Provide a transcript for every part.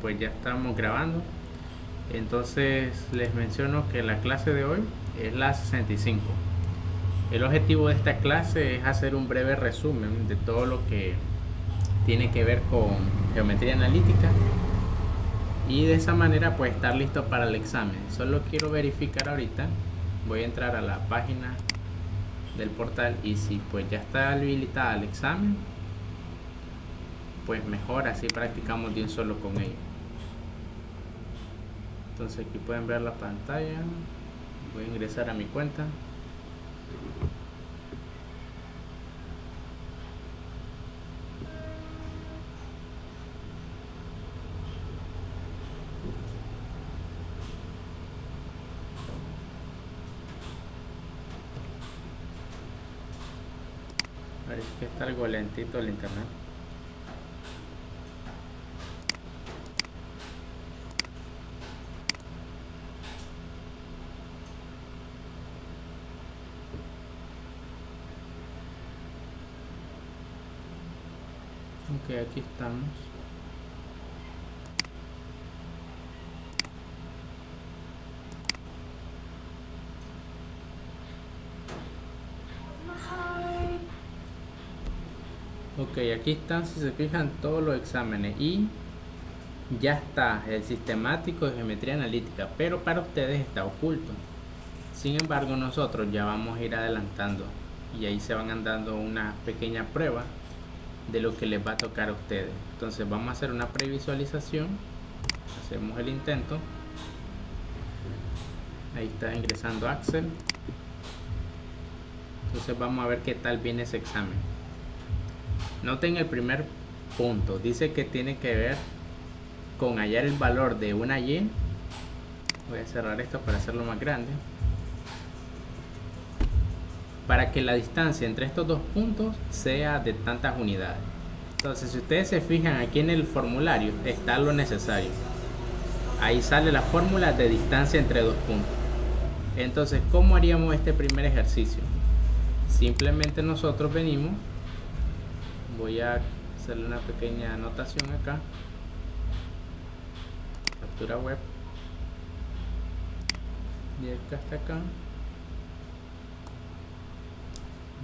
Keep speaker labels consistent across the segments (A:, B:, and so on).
A: pues ya estamos grabando. Entonces les menciono que la clase de hoy es la 65. El objetivo de esta clase es hacer un breve resumen de todo lo que tiene que ver con geometría analítica y de esa manera pues estar listo para el examen. Solo quiero verificar ahorita, voy a entrar a la página del portal y si pues ya está habilitada el examen, pues mejor, así practicamos de un solo con ello. Entonces aquí pueden ver la pantalla, voy a ingresar a mi cuenta. Parece que está algo lentito el internet. Ok, aquí estamos. Ok, aquí están, si se fijan, todos los exámenes y ya está el sistemático de geometría analítica, pero para ustedes está oculto. Sin embargo, nosotros ya vamos a ir adelantando y ahí se van dando una pequeña prueba de lo que les va a tocar a ustedes. Entonces vamos a hacer una previsualización, hacemos el intento. Ahí está ingresando Axel. Entonces vamos a ver qué tal viene ese examen. Noten el primer punto, dice que tiene que ver con hallar el valor de una y. Voy a cerrar esto para hacerlo más grande, para que la distancia entre estos dos puntos sea de tantas unidades. Entonces, si ustedes se fijan aquí en el formulario, está lo necesario. Ahí sale la fórmula de distancia entre dos puntos. Entonces, ¿cómo haríamos este primer ejercicio? Simplemente nosotros venimos, voy a hacerle una pequeña anotación acá, captura web, y acá hasta acá.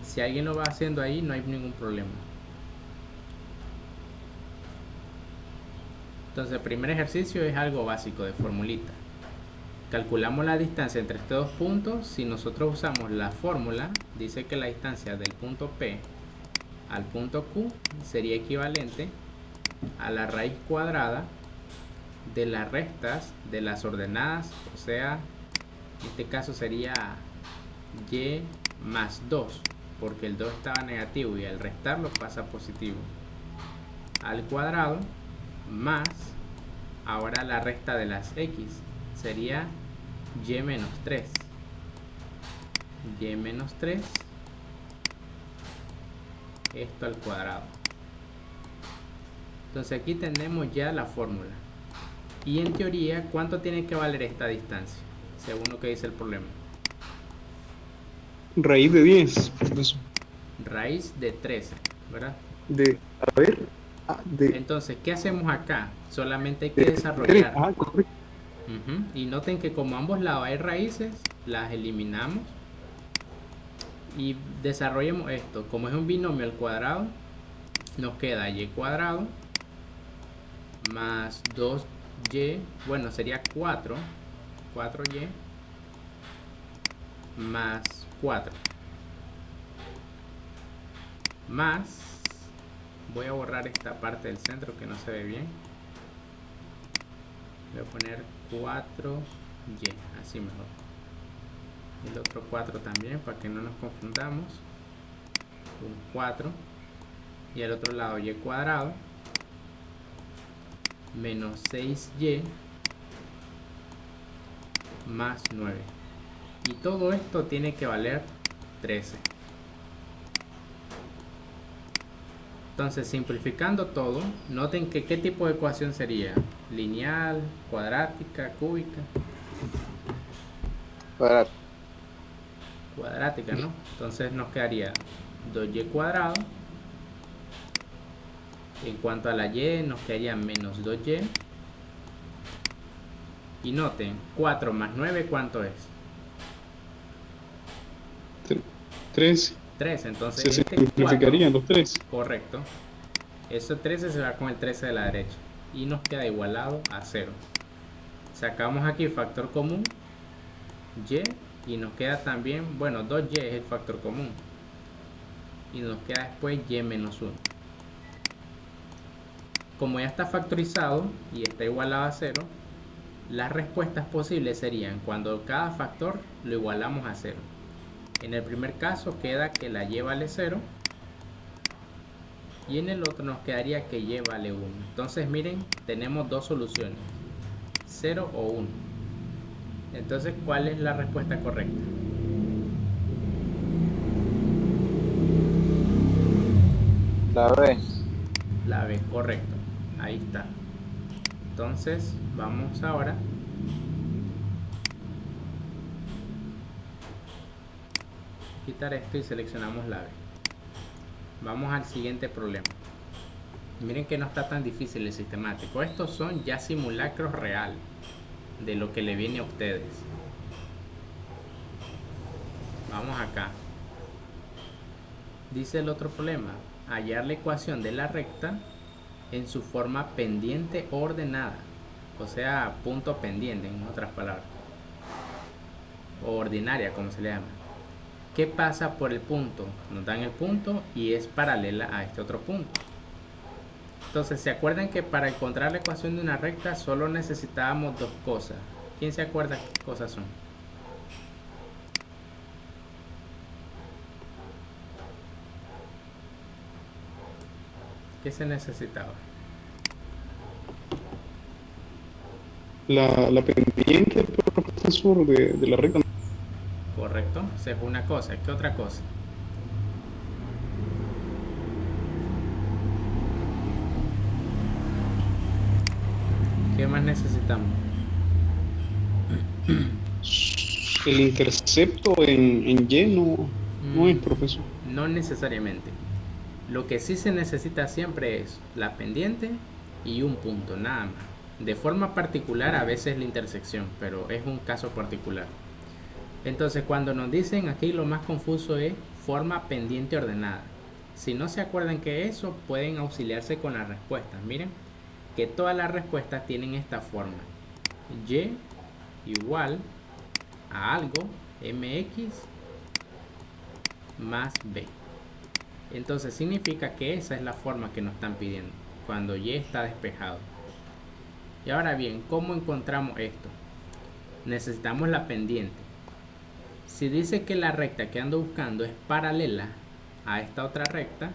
A: Si alguien lo va haciendo ahí, no hay ningún problema. Entonces el primer ejercicio es algo básico de formulita. Calculamos la distancia entre estos dos puntos. Si nosotros usamos la fórmula, dice que la distancia del punto P al punto Q sería equivalente a la raíz cuadrada de las restas de las ordenadas, o sea, en este caso sería y más 2, porque el 2 estaba negativo y al restarlo pasa positivo, al cuadrado, más ahora la resta de las x sería y menos 3, y menos 3, esto al cuadrado. Entonces aquí tenemos ya la fórmula. Y en teoría, ¿cuánto tiene que valer esta distancia? Según lo que dice el problema.
B: Raíz de 10.
A: Raíz de 13, ¿verdad?
B: A ver.
A: Entonces, ¿qué hacemos acá? Solamente hay que desarrollar.
B: Correcto.
A: Y noten que como a ambos lados hay raíces, las eliminamos. Y desarrollemos esto. Como es un binomio al cuadrado, nos queda y cuadrado más 2y, bueno, sería 4, 4y más 4, más, voy a borrar esta parte del centro que no se ve bien, voy a poner 4y, así mejor, el otro 4 también para que no nos confundamos, un 4, y al otro lado y cuadrado menos 6y más 9, y todo esto tiene que valer 13. Entonces, simplificando todo, noten que qué tipo de ecuación sería: lineal, cuadrática, cúbica. Cuadrática, ¿no? Entonces nos quedaría 2y cuadrado. En cuanto a la y, nos quedaría menos 2y Y noten, 4 más 9, ¿cuánto es?
B: 13.
A: 13. Entonces
B: Se
A: este 4,
B: simplificarían los 13.
A: correcto. Ese 13 se va con el 13 de la derecha. Y nos queda igualado a 0. Sacamos aquí factor común, y. Y nos queda también, bueno, 2y es el factor común. Y nos queda después y menos 1. Como ya está factorizado y está igualado a 0, las respuestas posibles serían cuando cada factor lo igualamos a 0. En el primer caso queda que la y vale 0. Y en el otro nos quedaría que y vale 1. Entonces miren, tenemos dos soluciones, 0 o 1. Entonces, ¿cuál es la respuesta correcta?
C: La B.
A: La B, correcto. Ahí está. Entonces, vamos ahora a quitar esto y seleccionamos la B. Vamos al siguiente problema. Miren que no está tan difícil el sistemático. Estos son ya simulacros reales de lo que le viene a ustedes. Vamos acá. Dice el otro problema: hallar la ecuación de la recta en su forma pendiente ordenada, o sea, punto pendiente en otras palabras, o ordinaria como se le llama. ¿Qué pasa por el punto? Nos dan el punto y es paralela a este otro punto. Entonces, ¿se acuerdan que para encontrar la ecuación de una recta solo necesitábamos dos cosas? ¿Quién se acuerda qué cosas son? ¿Qué se necesitaba?
B: La pendiente, profesor, de la recta.
A: Correcto, esa es una cosa. ¿Qué otra cosa? ¿Qué más necesitamos?
B: El intercepto en Y no es, profesor.
A: No necesariamente. Lo que sí se necesita siempre es la pendiente y un punto, nada más. De forma particular a veces la intersección, pero es un caso particular. Entonces, cuando nos dicen aquí, lo más confuso es forma pendiente ordenada. Si no se acuerdan que eso, pueden auxiliarse con las respuestas. Miren que todas las respuestas tienen esta forma: y igual a algo mx más b. Entonces significa que esa es la forma que nos están pidiendo cuando y está despejado. Y ahora bien, ¿cómo encontramos esto? Necesitamos la pendiente. Si dice que la recta que ando buscando es paralela a esta otra recta,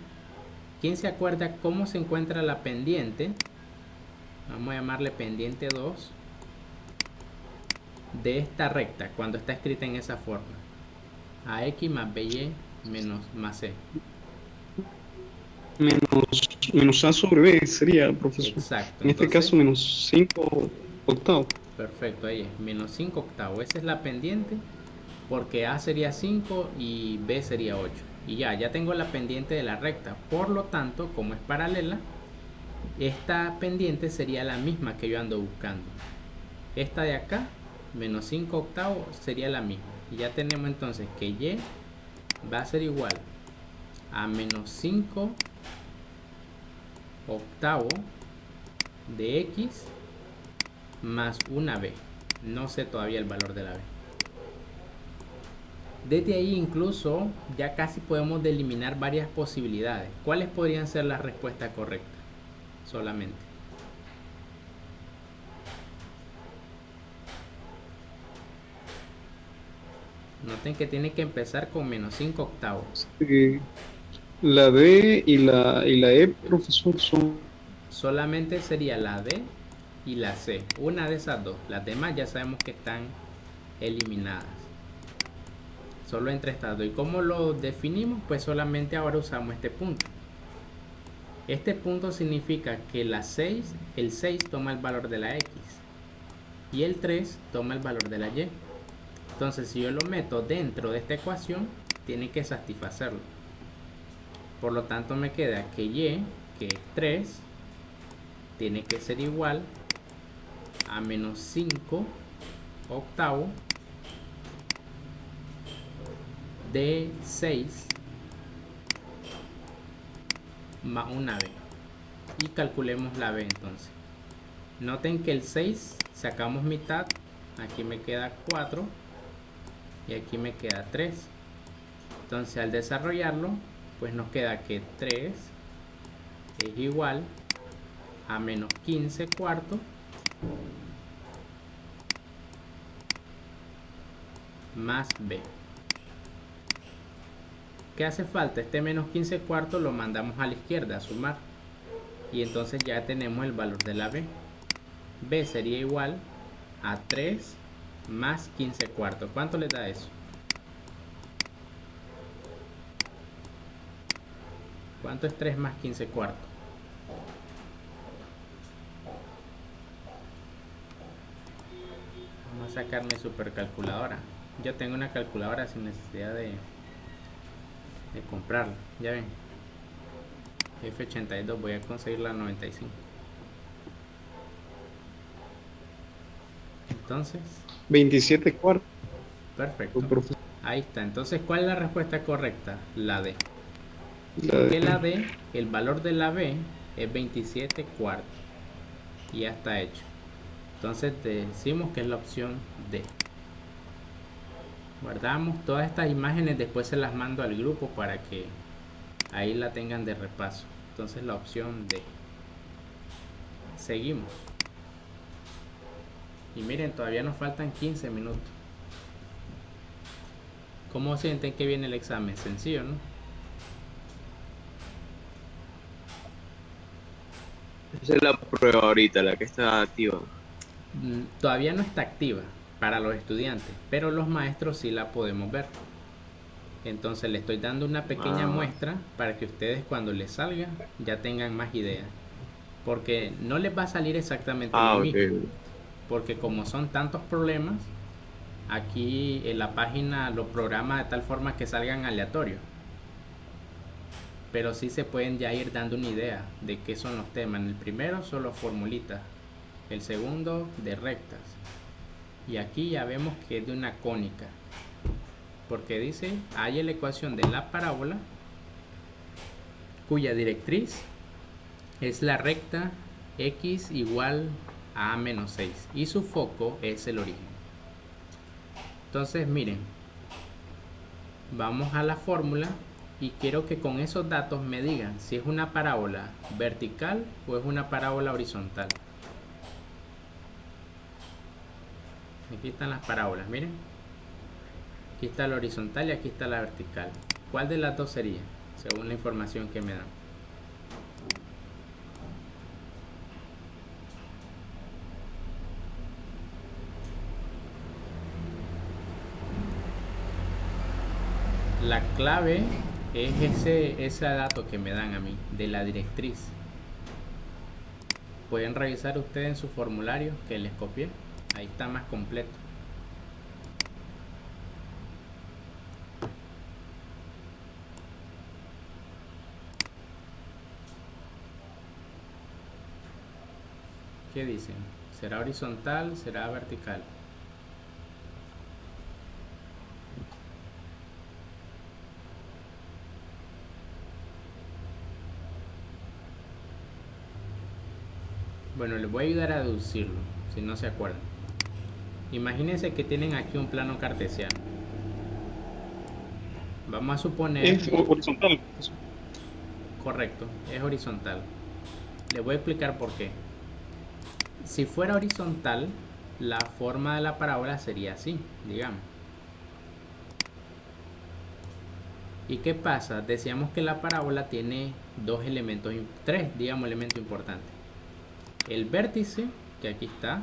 A: ¿quién se acuerda cómo se encuentra la pendiente? Vamos a llamarle pendiente 2 de esta recta cuando está escrita en esa forma: ax más by menos más c.
B: Menos A sobre B sería, profesor.
A: Exacto.
B: En este caso, menos 5 octavos.
A: Perfecto, ahí es menos 5 octavos. Esa es la pendiente, porque A sería 5 y B sería 8. Y ya tengo la pendiente de la recta. Por lo tanto, como es paralela, esta pendiente sería la misma que yo ando buscando. Esta de acá, menos 5 octavos, sería la misma. Y ya tenemos entonces que y va a ser igual a menos 5 octavos de x más una b. No sé todavía el valor de la b. Desde ahí incluso ya casi podemos eliminar varias posibilidades. ¿Cuáles podrían ser las respuestas correctas? Solamente. Noten que tiene que empezar con menos 5 octavos.
B: La D y la E, profesor, son...
A: Solamente sería la D y la C. Una de esas dos. Las demás ya sabemos que están eliminadas. Solo entre estas dos. ¿Y cómo lo definimos? Pues solamente ahora usamos este punto. Este punto significa que el 6 toma el valor de la X. Y el 3 toma el valor de la Y. Entonces, si yo lo meto dentro de esta ecuación, tiene que satisfacerlo. Por lo tanto, me queda que Y, que es 3, tiene que ser igual a menos 5 octavo de 6 más una b. Y calculemos la b entonces. Noten que el 6 sacamos mitad, aquí me queda 4 y aquí me queda 3. Entonces al desarrollarlo, pues nos queda que 3 es igual a menos 15 cuartos más b. ¿Qué hace falta? Este menos 15 cuartos lo mandamos a la izquierda a sumar. Y entonces ya tenemos el valor de la b. B sería igual a 3 más 15 cuartos. ¿Cuánto le da eso? ¿Cuánto es 3 más 15 cuartos? Vamos a sacar mi supercalculadora. Yo tengo una calculadora sin necesidad de comprarla. Ya ven. F82, voy a conseguir la 95. Entonces
B: 27 cuartos.
A: perfecto,
B: Profesor.
A: ahí está. Entonces, ¿cuál es la respuesta correcta? La D.
B: La
A: Porque
B: D.
A: la D, el valor de la B es 27 cuartos. Y ya está hecho. Entonces decimos que es la opción D. Guardamos todas estas imágenes, después se las mando al grupo para que ahí la tengan de repaso. Entonces la opción D. Seguimos. Y miren, todavía nos faltan 15 minutos. ¿Cómo sienten que viene el examen? Sencillo, ¿no?
D: Esa es la prueba ahorita, la que está activa.
A: Todavía no está activa para los estudiantes, pero los maestros sí la podemos ver. Entonces le estoy dando una pequeña muestra para que ustedes cuando les salga ya tengan más ideas. Porque no les va a salir exactamente lo mismo. Porque como son tantos problemas, aquí en la página lo programa de tal forma que salgan aleatorios. Pero sí se pueden ya ir dando una idea de qué son los temas. En el primero solo formulitas, el segundo de rectas. Y aquí ya vemos que es de una cónica. Porque dice, halla la ecuación de la parábola cuya directriz es la recta x igual a menos 6 y su foco es el origen. Entonces miren, vamos a la fórmula y quiero que con esos datos me digan si es una parábola vertical o es una parábola horizontal. Aquí están las parábolas, miren. Aquí está la horizontal y aquí está la vertical. ¿Cuál de las dos sería? Según la información que me dan. La clave es ese dato que me dan a mí, de la directriz. Pueden revisar ustedes en su formulario que les copié. Ahí está más completo. ¿Qué dicen? ¿Será horizontal? ¿Será vertical? Bueno, les voy a ayudar a deducirlo, si no se acuerdan. Imagínense que tienen aquí un plano cartesiano. Vamos a suponer...
B: Es horizontal.
A: Correcto, es horizontal. Les voy a explicar por qué. Si fuera horizontal, la forma de la parábola sería así, digamos. ¿Y qué pasa? Decíamos que la parábola tiene dos elementos, tres, digamos, elementos importantes. El vértice, que aquí está.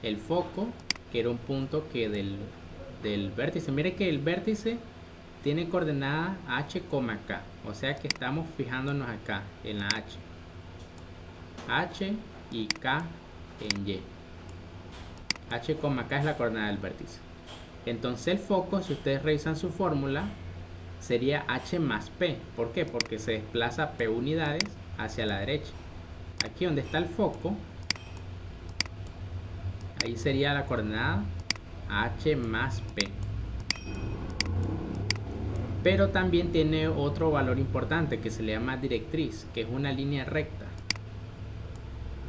A: El foco, que era un punto que del vértice. Mire que el vértice tiene coordenada h, k. O sea que estamos fijándonos acá, en la h. H y k en y. H, k es la coordenada del vértice. Entonces el foco, si ustedes revisan su fórmula, sería h más p. ¿Por qué? Porque se desplaza p unidades hacia la derecha. Aquí donde está el foco, Ahí sería la coordenada h más p. Pero también tiene otro valor importante que se le llama directriz, que es una línea recta.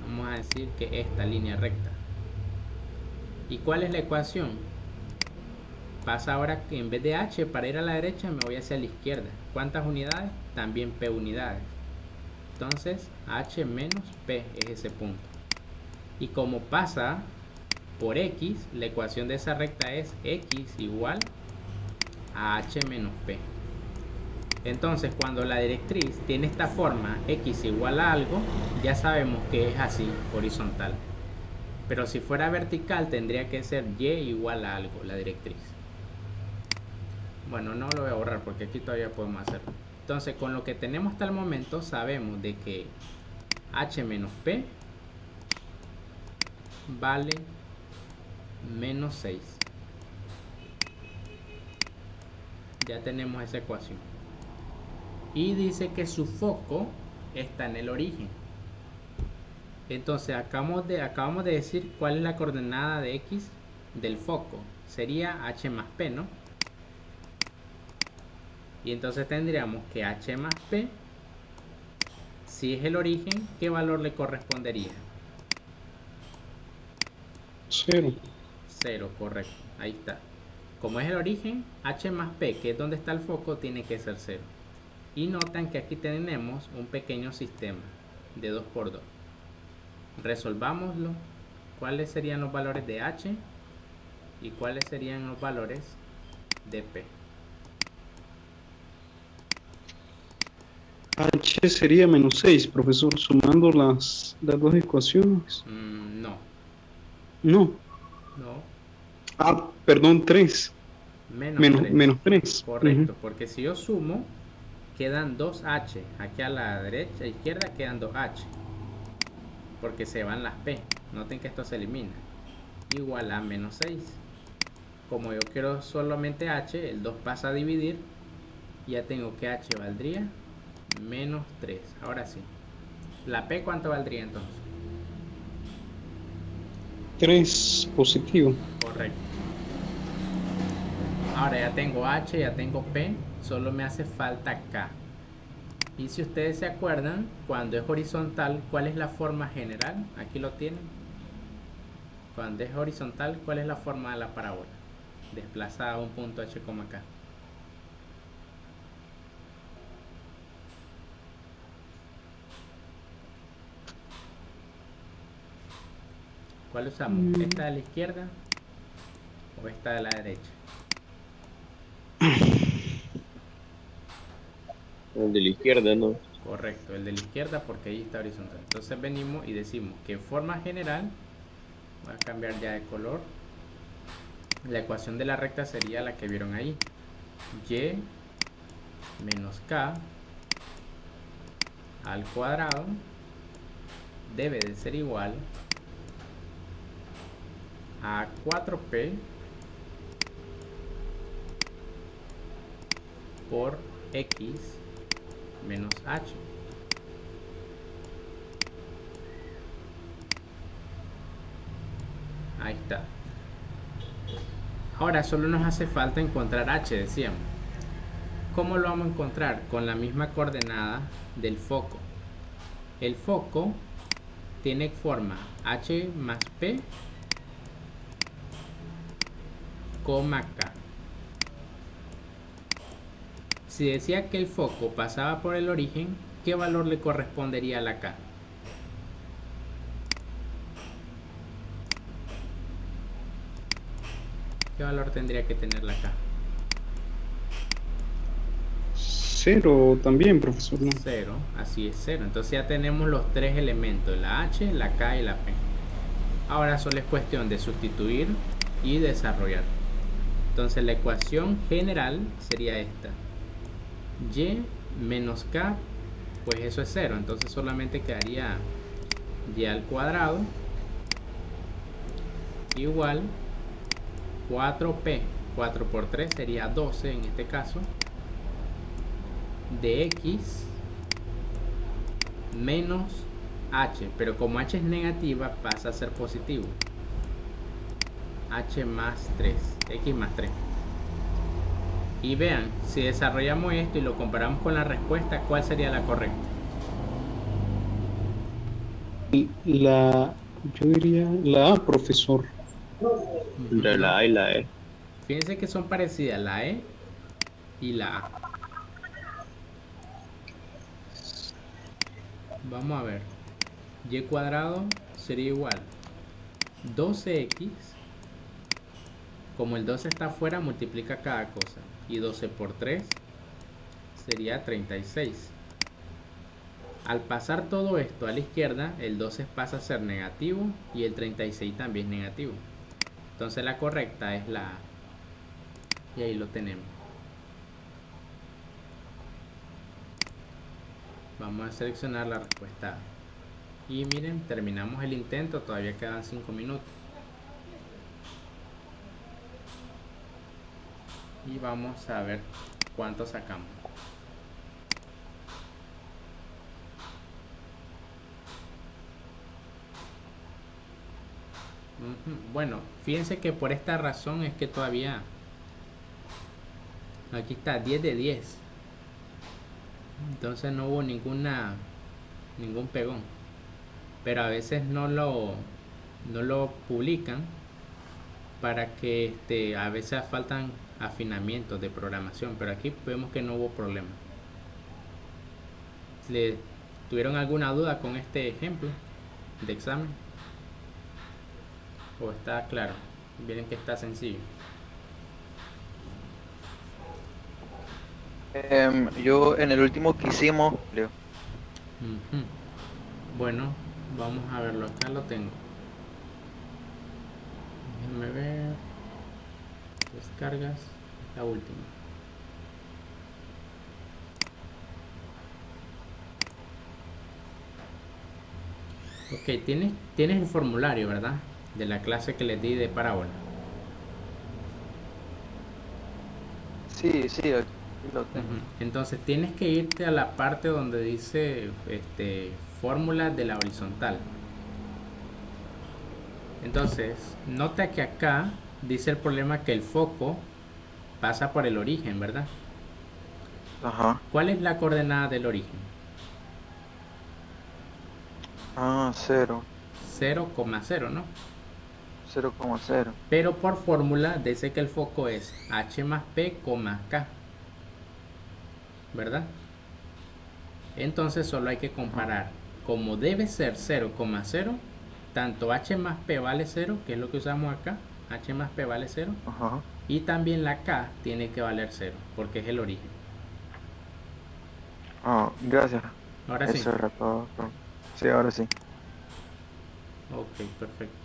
A: Vamos a decir que esta línea recta. ¿Y cuál es la ecuación? Pasa ahora que en vez de h para ir a la derecha me voy hacia la izquierda. ¿Cuántas unidades? También p unidades. Entonces h menos p es ese punto. Y como pasa por x, la ecuación de esa recta es x igual a h menos p. Entonces cuando la directriz tiene esta forma, x igual a algo, ya sabemos que es así, horizontal. Pero si fuera vertical tendría que ser y igual a algo, la directriz. Bueno, no lo voy a borrar porque aquí todavía podemos hacerlo. Entonces con lo que tenemos hasta el momento sabemos de que h menos p vale menos 6. Ya tenemos esa ecuación. Y dice que su foco está en el origen. Entonces acabamos de decir cuál es la coordenada de x del foco. Sería h más p, ¿no? Y entonces tendríamos que h más p, si es el origen, ¿qué valor le correspondería?
B: 0.
A: 0, correcto. Ahí está. Como es el origen, h más p, que es donde está el foco, tiene que ser 0. Y notan que aquí tenemos un pequeño sistema de 2 por 2. Resolvámoslo. ¿Cuáles serían los valores de h? ¿Y cuáles serían los valores de p?
B: H sería menos 6, profesor, sumando las dos ecuaciones.
A: No.
B: No.
A: No.
B: Ah, perdón, 3. Menos 3.
A: Correcto, porque si yo sumo, quedan 2h. Aquí a la derecha, a izquierda quedan 2h. Porque se van las p. Noten que esto se elimina. Igual a menos 6. Como yo quiero solamente h, el 2 pasa a dividir. Ya tengo que h valdría menos 3. Ahora sí. ¿La p cuánto valdría entonces?
B: 3 positivo.
A: Correcto. Ahora ya tengo h, ya tengo p. Solo me hace falta k. Y si ustedes se acuerdan, cuando es horizontal, ¿cuál es la forma general? Aquí lo tienen. Cuando es horizontal, ¿cuál es la forma de la parábola? Desplazada a un punto h, k. ¿Cuál usamos? ¿Esta de la izquierda o esta de la derecha?
D: El de la izquierda, ¿no?
A: Correcto, el de la izquierda porque ahí está horizontal. Entonces venimos y decimos que en forma general, voy a cambiar ya de color, la ecuación de la recta sería la que vieron ahí. Y menos k al cuadrado debe de ser igual a 4p por x menos h. Ahí está. Ahora solo nos hace falta encontrar h, decíamos. ¿Cómo lo vamos a encontrar? Con la misma coordenada del foco. El foco tiene forma h más p, coma k. Si decía que el foco pasaba por el origen, ¿qué valor le correspondería a la k? ¿Qué valor tendría que tener la k?
B: 0 también, profesor.
A: 0, así es 0. Entonces ya tenemos los tres elementos, la h, la k y la p. Ahora solo es cuestión de sustituir y desarrollar. Entonces la ecuación general sería esta. Y menos k, pues eso es 0. Entonces solamente quedaría y al cuadrado igual 4p. 4 por 3 sería 12 en este caso. De x menos h. Pero como h es negativa pasa a ser positivo. h más 3, x más 3. Y vean, si desarrollamos esto y lo comparamos con la respuesta, ¿cuál sería la correcta?
B: Yo diría la A, profesor.
D: Entre la A y la E.
A: Fíjense que son parecidas la E y la A. Vamos a ver. Y cuadrado sería igual 12x. Como el 12 está afuera, multiplica cada cosa. Y 12 por 3 sería 36. Al pasar todo esto a la izquierda, el 12 pasa a ser negativo y el 36 también es negativo. Entonces la correcta es la A. Y ahí lo tenemos. Vamos a seleccionar la respuesta A. Y miren, terminamos el intento, todavía quedan 5 minutos. Y vamos a ver cuánto sacamos. Bueno, fíjense que por esta razón es que todavía aquí está 10 de 10. Entonces no hubo ningún pegón. Pero a veces no lo publican para que a veces faltan afinamientos de programación, pero aquí vemos que no hubo problema. ¿Tuvieron alguna duda con este ejemplo de examen? ¿O está claro? Miren que está sencillo.
C: Yo en el último que hicimos, Leo.
A: Bueno, vamos a verlo. Acá lo tengo. Déjenme ver. Descargas. La última. Ok, tienes el formulario, ¿verdad? De la clase que les di de parábola.
C: Sí, aquí lo tengo.
A: Entonces tienes que irte a la parte donde dice fórmula de la horizontal. Entonces, nota que acá dice el problema que el foco pasa por el origen, ¿verdad?
C: Ajá.
A: ¿Cuál es la coordenada del origen?
C: 0.
A: 0,0, ¿no?
C: 0,0.
A: Pero por fórmula dice que el foco es h más p, k, ¿verdad? Entonces solo hay que comparar. Como debe ser 0,0, tanto h más p vale 0, que es lo que usamos acá, h más p vale 0,
C: Ajá.
A: y también la k tiene que valer 0, porque es el origen.
C: Gracias.
A: Ahora sí.
C: Eso era todo. Sí, ahora sí.
A: Ok, perfecto.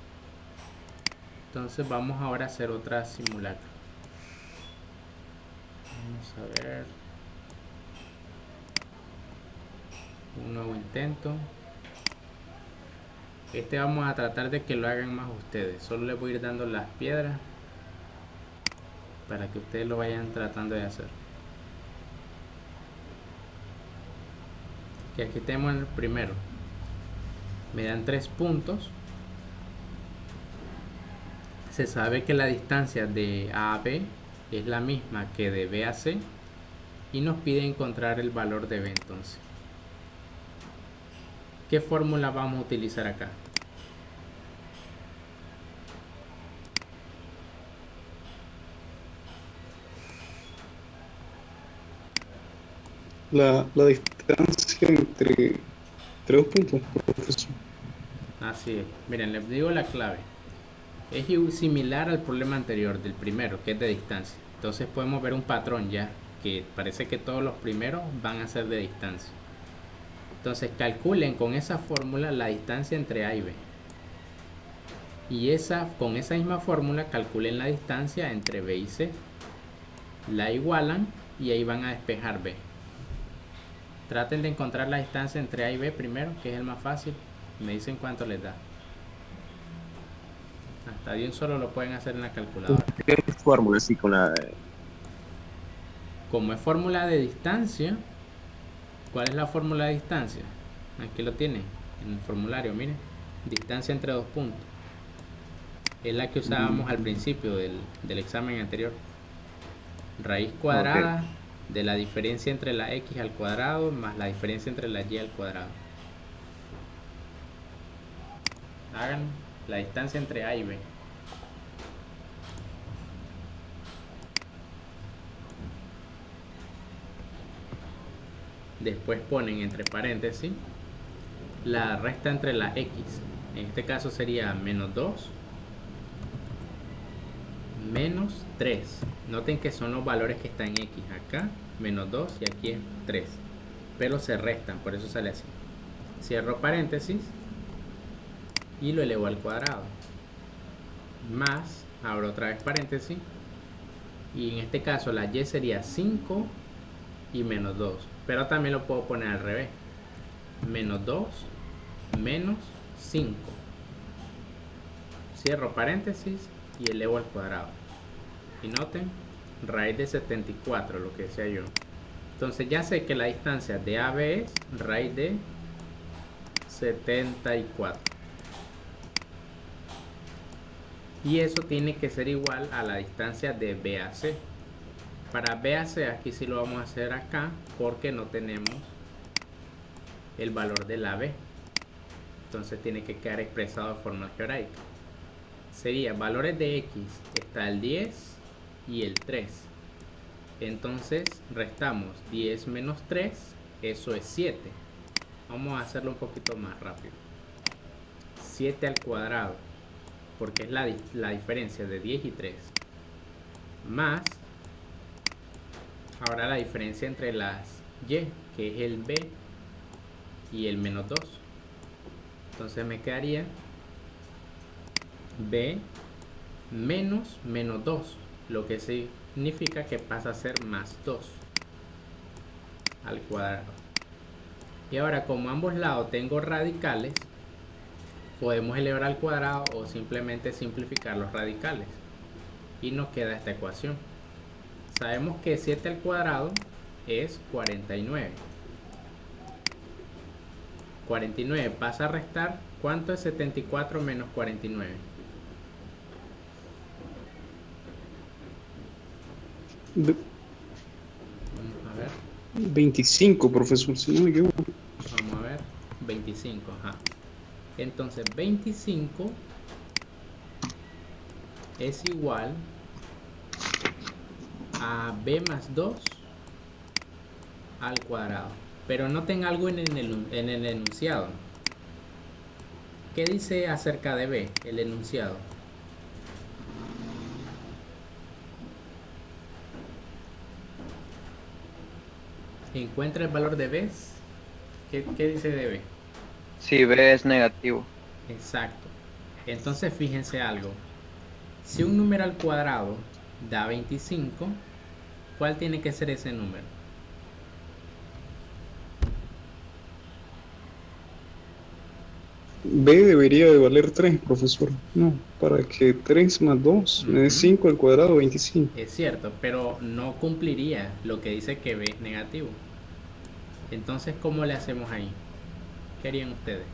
A: Entonces vamos ahora a hacer otra simulacro. Vamos a ver. Un nuevo intento. Vamos a tratar de que lo hagan más ustedes. Solo les voy a ir dando las piedras para que ustedes lo vayan tratando de hacer. Que aquí tenemos el primero. Me dan 3 puntos. Se sabe que la distancia de A a B es la misma que de B a C y nos pide encontrar el valor de B. Entonces, ¿qué fórmula vamos a utilizar acá?
B: La distancia entre 2 puntos, profesor.
A: Así es. Miren, les digo la clave. Es similar al problema anterior del primero, que es de distancia. Entonces podemos ver un patrón ya, que parece que todos los primeros van a ser de distancia. Entonces calculen con esa fórmula la distancia entre A y B. Y con esa misma fórmula calculen la distancia entre B y C. La igualan y ahí van a despejar B. Traten de encontrar la distancia entre A y B primero, que es el más fácil. Me dicen cuánto les da. Hasta de un solo lo pueden hacer en la calculadora.
D: ¿Qué fórmula así con la de...
A: Como es fórmula de distancia, ¿cuál es la fórmula de distancia? Aquí lo tienen en el formulario, miren. Distancia entre 2 puntos. Es la que usábamos al principio del examen anterior. Raíz cuadrada de la diferencia entre la x al cuadrado más la diferencia entre la y al cuadrado. Hagan la distancia entre a y b. Después ponen entre paréntesis la resta entre la x. En este caso sería menos 2 menos 3. Noten que son los valores que están en x. Acá menos 2 y aquí es 3. Pero se restan, por eso sale así. Cierro paréntesis y lo elevo al cuadrado. Más, abro otra vez paréntesis. Y en este caso la y sería 5 y menos 2. Pero también lo puedo poner al revés. Menos 2 menos 5. Cierro paréntesis y elevo al cuadrado. Y noten, raíz de 74, lo que decía yo. Entonces ya sé que la distancia de AB es raíz de 74. Y eso tiene que ser igual a la distancia de BAC. Para BAC aquí sí lo vamos a hacer acá porque no tenemos el valor de la B. Entonces tiene que quedar expresado de forma algebraica. Sería valores de x, está el 10 y el 3. Entonces restamos 10 menos 3, eso es 7. Vamos a hacerlo un poquito más rápido. 7 al cuadrado, porque es la diferencia de 10 y 3. Más, ahora la diferencia entre las y, que es el b y el menos 2. Entonces me quedaría b menos 2, lo que significa que pasa a ser más 2 al cuadrado. Y ahora, como a ambos lados tengo radicales, podemos elevar al cuadrado o simplemente simplificar los radicales y nos queda esta ecuación. Sabemos que 7 al cuadrado es 49. 49 pasa a restar. ¿Cuánto es 74 menos 49? A ver.
B: 25, profesor, si no me equivoco.
A: Vamos a ver. 25, ajá. Entonces 25 es igual a b más 2 al cuadrado. Pero noten algo en el enunciado. ¿Qué dice acerca de b el enunciado? Encuentra el valor de b. ¿Qué dice de b?
C: Si B es negativo.
A: Exacto. Entonces fíjense algo. Si un número al cuadrado da 25, ¿cuál tiene que ser ese número?
B: B debería de valer 3, profesor. No, para que 3 más 2 me dé 5 al cuadrado, 25.
A: Es cierto, pero no cumpliría lo que dice que b es negativo. Entonces, ¿cómo le hacemos ahí? ¿Qué harían ustedes?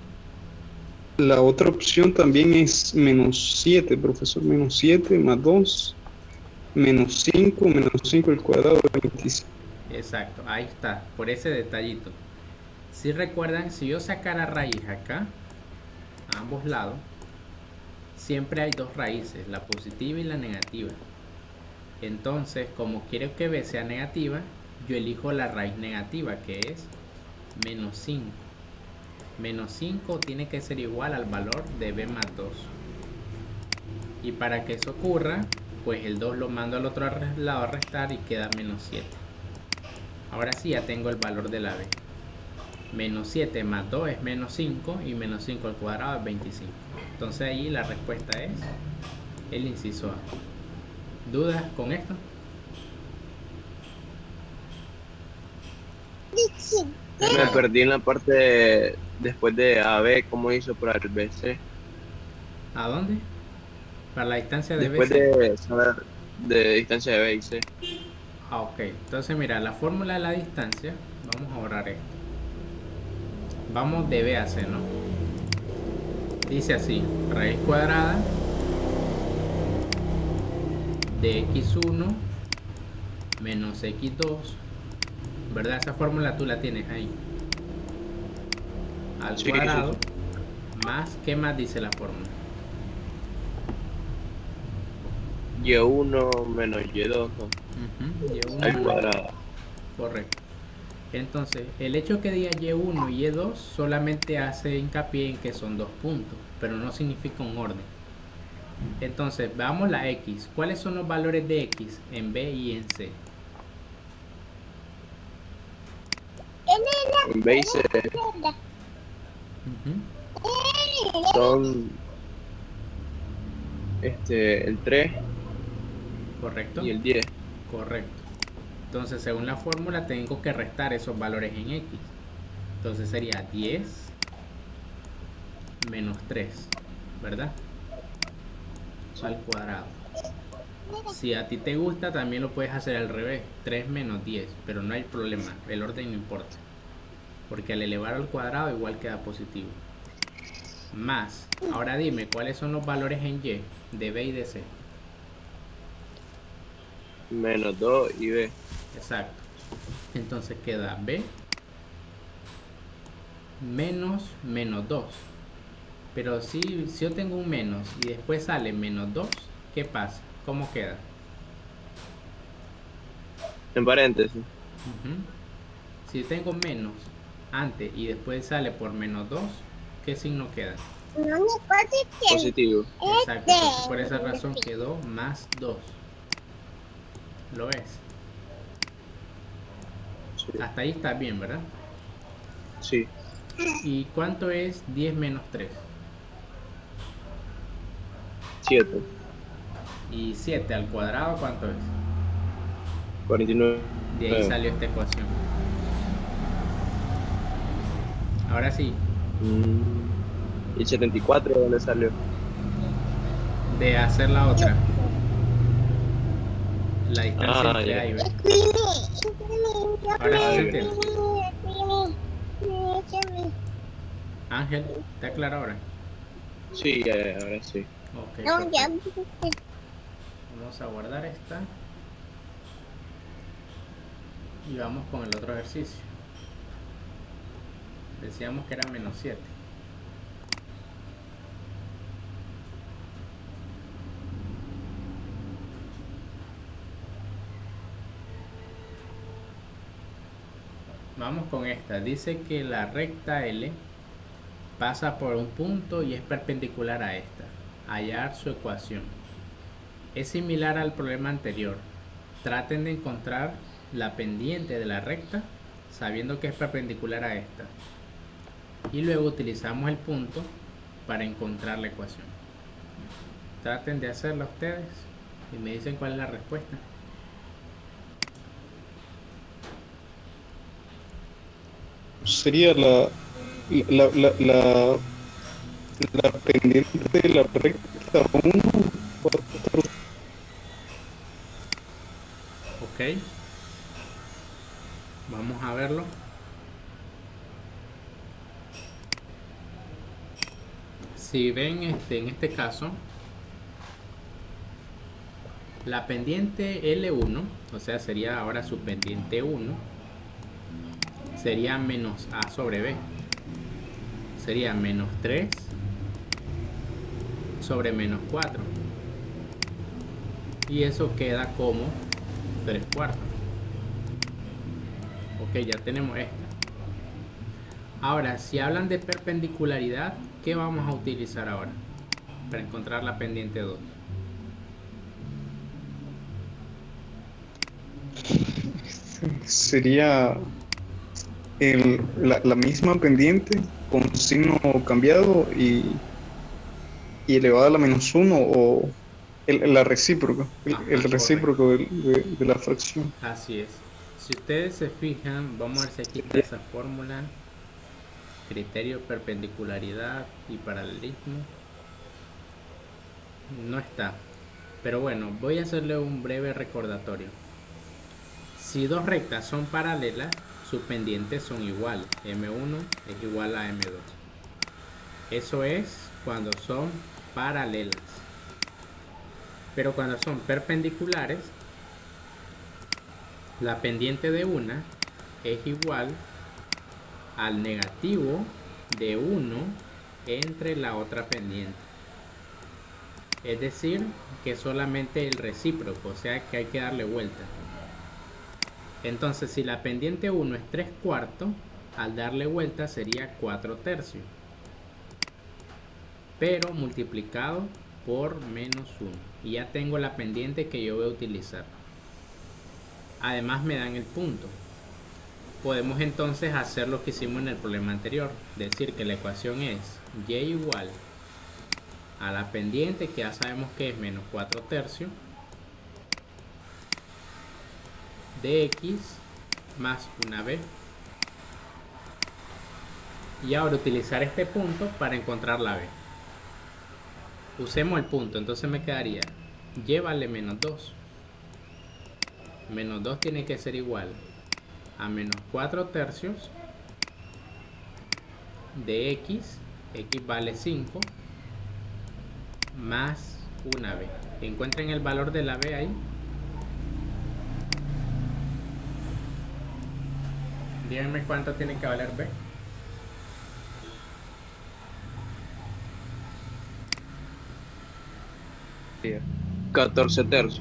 B: La otra opción también es menos 7, profesor. Menos 7 más 2, menos 5 al cuadrado, 25.
A: Exacto, ahí está, por ese detallito. Si recuerdan, si yo sacara raíz acá, a ambos lados, siempre hay dos raíces, la positiva y la negativa. Entonces, como quiero que b sea negativa, yo elijo la raíz negativa, que es menos 5. Menos 5 tiene que ser igual al valor de b más 2. Y para que eso ocurra, pues el 2 lo mando al otro lado a restar y queda menos 7. Ahora sí ya tengo el valor de la b. Menos 7 más 2 es menos 5 y menos 5 al cuadrado es 25. Entonces ahí la respuesta es el inciso A. ¿Dudas con esto?
D: Me perdí en la parte después de AB, ¿cómo hizo para el BC?
A: ¿A dónde? Para la distancia de
D: Después
A: BC.
D: de saber de distancia de B y C.
A: Ah, ok. Entonces mira, la fórmula de la distancia, vamos a borrar esto. Vamos de B a C, ¿no? Dice así, raíz cuadrada de x1 menos x2, ¿verdad? Esa fórmula tú la tienes ahí. Al
D: Sí,
A: cuadrado,
D: sí,
A: más, ¿qué más dice la fórmula?
D: Y1 menos Y2, ¿no?
A: Y1
D: Al
A: menos-
D: cuadrado.
A: Correcto. Entonces, el hecho que diga Y1 y Y2 solamente hace hincapié en que son dos puntos, pero no significa un orden. Entonces, veamos la X. ¿Cuáles son los valores de X en B y en C?
D: En B y C
A: Ujú,
D: son el 3
A: ¿correcto?
D: y el 10.
A: Correcto. Entonces, según la fórmula, tengo que restar esos valores en X. Entonces sería 10 menos 3, ¿verdad? Al cuadrado. Si a ti te gusta, también lo puedes hacer al revés, 3 menos 10, pero no hay problema, el orden no importa, porque al elevar al cuadrado igual queda positivo. Más, ahora dime, ¿cuáles son los valores en Y de B y de C?
D: Menos 2 y B.
A: Exacto. Entonces queda B menos 2. Pero si yo tengo un menos y después sale menos 2, ¿qué pasa? ¿Cómo queda?
D: En paréntesis.
A: Ujú. Si tengo menos antes y después sale por menos 2, ¿qué signo queda?
D: Positivo.
A: Exacto, entonces por esa razón quedó más 2. ¿Lo ves?
D: Sí.
A: Hasta ahí está bien, ¿verdad?
D: Sí.
A: ¿Y cuánto es 10 menos 3?
D: 7.
A: Y 7 al cuadrado, ¿cuánto es?
D: 49.
A: De ahí salió esta ecuación. Ahora sí,
D: ¿Y el 74 de dónde salió?
A: de hacer la otra. La distancia entre
D: ya.
A: A y B. Ahora sí se entiende. Ángel, ¿está claro ahora?
D: Sí, ahora sí.
A: Ok, perfecto. Vamos a guardar esta. Y vamos con el otro ejercicio. Decíamos que era menos 7. Vamos con esta. Dice que la recta L pasa por un punto y es perpendicular a esta. Hallar su ecuación. Es similar al problema anterior. Traten de encontrar la pendiente de la recta sabiendo que es perpendicular a esta. Y luego utilizamos el punto para encontrar la ecuación. Traten de hacerla ustedes y me dicen cuál es la respuesta.
B: Sería la pendiente de la recta 1, 4.
A: Ok. Vamos a verlo. Si ven en este caso, la pendiente L1, o sea, sería ahora su pendiente 1, sería menos A sobre B. Sería menos 3 sobre menos 4. Y eso queda como 3 cuartos. Ok, ya tenemos esta. Ahora, si hablan de perpendicularidad, ¿qué vamos a utilizar ahora para encontrar la pendiente 2?
B: Sería la misma pendiente con signo cambiado y elevada a la menos 1 o la recíproca, el
A: Ajá,
B: recíproco de la fracción.
A: Así es. Si ustedes se fijan, vamos a ver si aquí está esa fórmula. Criterio, perpendicularidad y paralelismo. No está. Pero bueno, voy a hacerle un breve recordatorio. Si dos rectas son paralelas, sus pendientes son iguales. M1 es igual a M2. Eso es cuando son paralelas. Pero cuando son perpendiculares, la pendiente de una es igual al negativo de 1 entre la otra pendiente. Es decir, que solamente el recíproco, o sea que hay que darle vuelta. Entonces, si la pendiente 1 es 3/4, al darle vuelta sería 4/3. Pero multiplicado por menos 1. Y ya tengo la pendiente que yo voy a utilizar. Además me dan el punto. Podemos entonces hacer lo que hicimos en el problema anterior. Decir que la ecuación es y igual a la pendiente, que ya sabemos que es menos 4/3, de x más una b. Y ahora utilizar este punto para encontrar la b. Usemos el punto, entonces me quedaría y vale menos 2. Menos 2 tiene que ser igual a menos 4/3 de x. X vale 5 más una b. Encuentren el valor de la b ahí. Díganme cuánto tiene que valer b.
D: Sí. 14/3.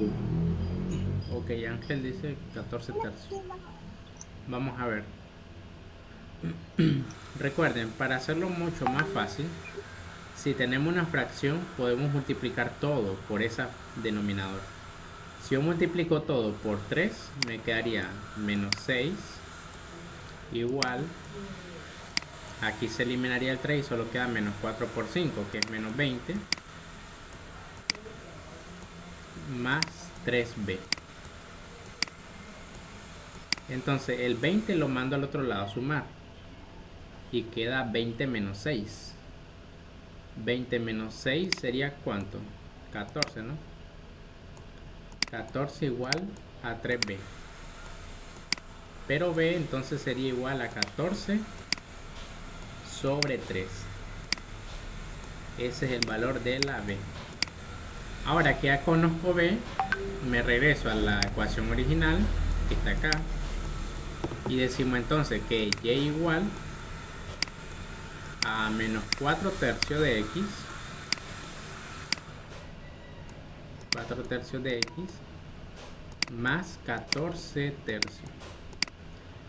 A: Ok, Ángel dice 14/3. Vamos a ver. Recuerden, para hacerlo mucho más fácil, si tenemos una fracción, podemos multiplicar todo por ese denominador. Si yo multiplico todo por 3, me quedaría menos 6 igual. Aquí se eliminaría el 3 y solo queda menos 4 por 5, que es menos 20, más 3b. Entonces el 20 lo mando al otro lado a sumar y queda 20 menos 6. 20 menos 6 sería ¿cuánto? 14, ¿no? 14 igual a 3b. Pero b entonces sería igual a 14 sobre 3. Ese es el valor de la b. Ahora que ya conozco b, me regreso a la ecuación original que está acá y decimos entonces que y igual a menos 4/3 de x, 4/3 de x más 14/3.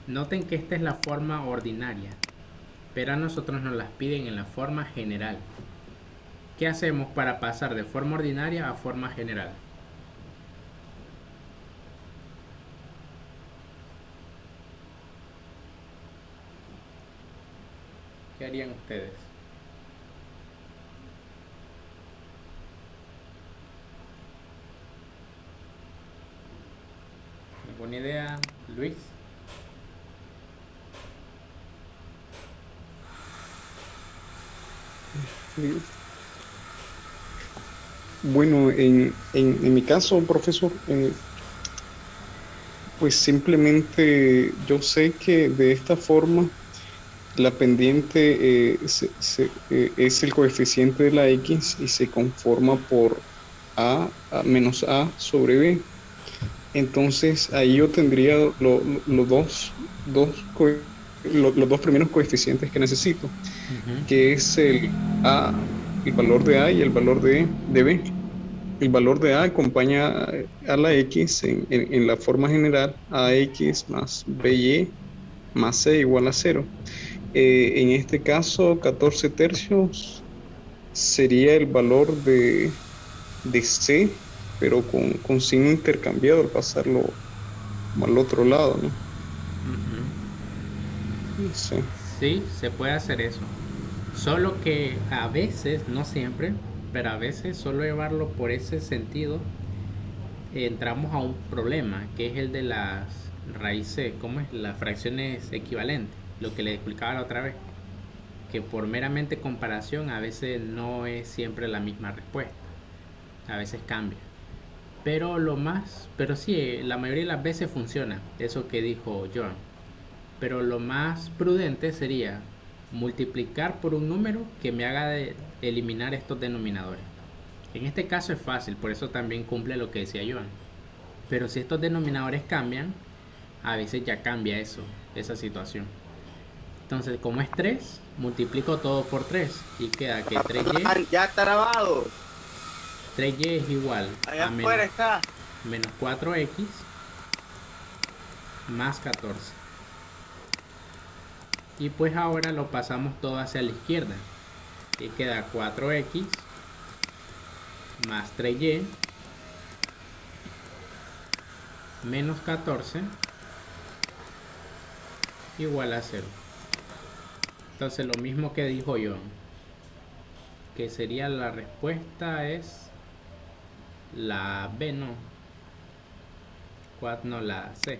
A: Noten que esta es la forma ordinaria, pero a nosotros nos las piden en la forma general. ¿Qué hacemos para pasar de forma ordinaria a forma general? ¿Qué harían ustedes? ¿Alguna idea, Luis?
B: Bueno, en mi caso, profesor, pues simplemente yo sé que de esta forma la pendiente es el coeficiente de la x y se conforma por menos a sobre b. Entonces ahí yo tendría los dos primeros coeficientes que necesito, que es el valor de a y el valor de b. El valor de a acompaña a la x en la forma general, ax más by más c igual a 0. En este caso, 14/3 sería el valor de c, pero con signo intercambiado al pasarlo al otro lado, ¿no? Sí.
A: Sí, se puede hacer eso. Solo que a veces, no siempre, pero a veces solo llevarlo por ese sentido entramos a un problema, que es el de las raíces, ¿cómo es? Las fracciones equivalentes, lo que les explicaba la otra vez, que por meramente comparación a veces no es siempre la misma respuesta, a veces cambia. Pero sí, la mayoría de las veces funciona, eso que dijo John. Pero lo más prudente sería multiplicar por un número que me haga eliminar estos denominadores. En este caso es fácil, por eso también cumple lo que decía Joan. Pero si estos denominadores cambian, a veces ya cambia eso, esa situación. Entonces, como es 3, multiplico todo por 3 y queda que 3y,
D: Ya está grabado.
A: 3y es igual
D: Allá
A: a
D: afuera está.
A: menos 4x más 14. Y pues ahora lo pasamos todo hacia la izquierda y queda 4x más 3y menos 14 igual a 0. Entonces lo mismo que dijo yo, que sería la respuesta es la B, no, la C,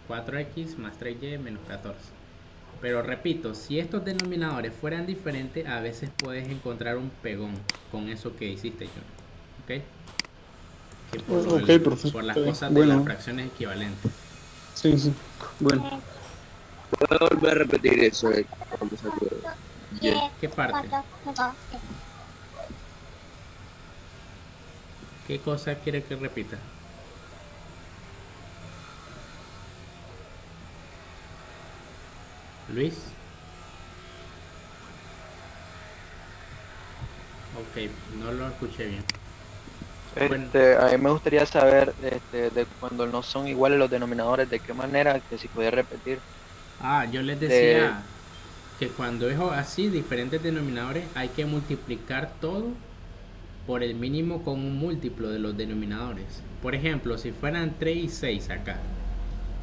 A: 4x más 3y menos 14. Pero repito, si estos denominadores fueran diferentes, a veces puedes encontrar un pegón con eso que hiciste, John. ¿Ok? Que
B: Perfecto.
A: por las cosas de las fracciones equivalentes.
B: Sí, sí. Bueno.
D: ¿Puedo volver a repetir eso?
A: ¿Qué parte? ¿Qué cosa quiere que repita? Luis. Ok, no lo escuché bien. Bueno.
C: A mí me gustaría saber de cuando no son iguales los denominadores, de qué manera, que si podía repetir.
A: Yo les decía que cuando es así, diferentes denominadores, hay que multiplicar todo por el mínimo con un múltiplo de los denominadores. Por ejemplo, si fueran 3 y 6 acá,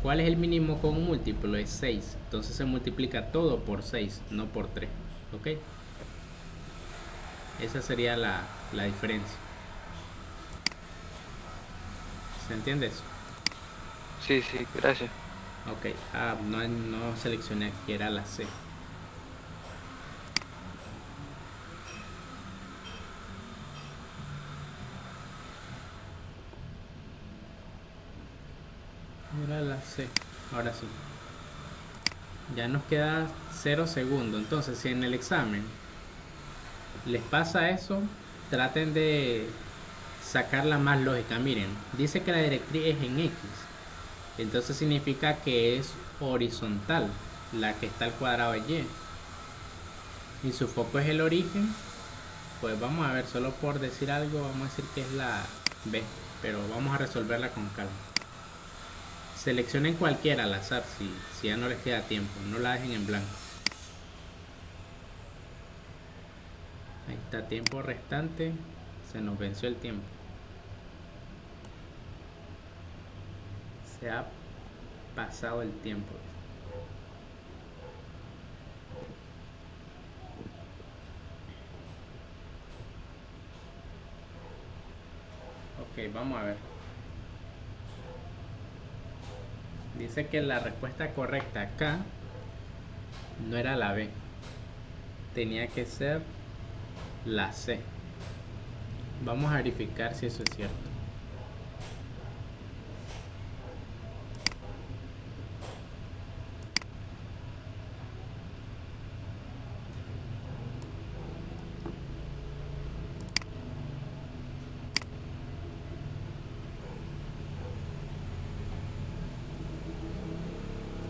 A: ¿cuál es el mínimo con un múltiplo? Es 6. Entonces se multiplica todo por 6, no por 3. ¿Ok? Esa sería la diferencia. ¿Se entiende eso?
C: Sí, gracias.
A: Ok. No seleccioné aquí, era la C. Era la C. Ahora sí. Ya nos queda 0 segundos. Entonces, si en el examen les pasa eso, traten de sacar la más lógica. Miren, dice que la directriz es en X. Entonces significa que es horizontal la que está al cuadrado de Y. Y su foco es el origen. Pues vamos a ver, solo por decir algo, vamos a decir que es la B. Pero vamos a resolverla con calma. Seleccionen cualquiera al azar si ya no les queda tiempo. No la dejen en blanco. Ahí está, tiempo restante. Se nos venció el tiempo. Se ha pasado el tiempo. Ok, vamos a ver. Dice que la respuesta correcta acá no era la B. Tenía que ser la C. Vamos a verificar si eso es cierto.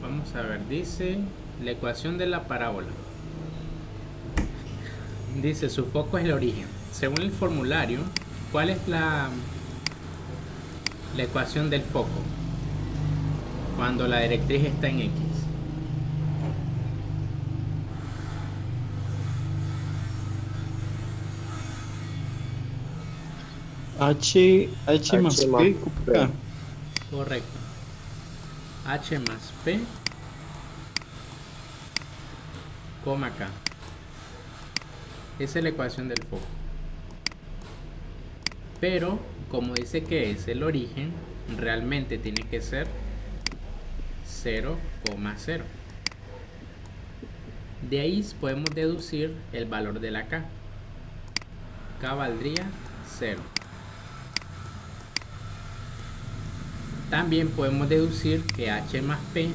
A: Vamos a ver, dice la ecuación de la parábola. Dice su foco es el origen. Según el formulario, ¿cuál es la ecuación del foco cuando la directriz está en X?
B: H más P.
A: Correcto. H más P, coma K. Esa es la ecuación del foco. Pero, como dice que es el origen, realmente tiene que ser 0,0. De ahí podemos deducir el valor de la K. K valdría 0. También podemos deducir que H más P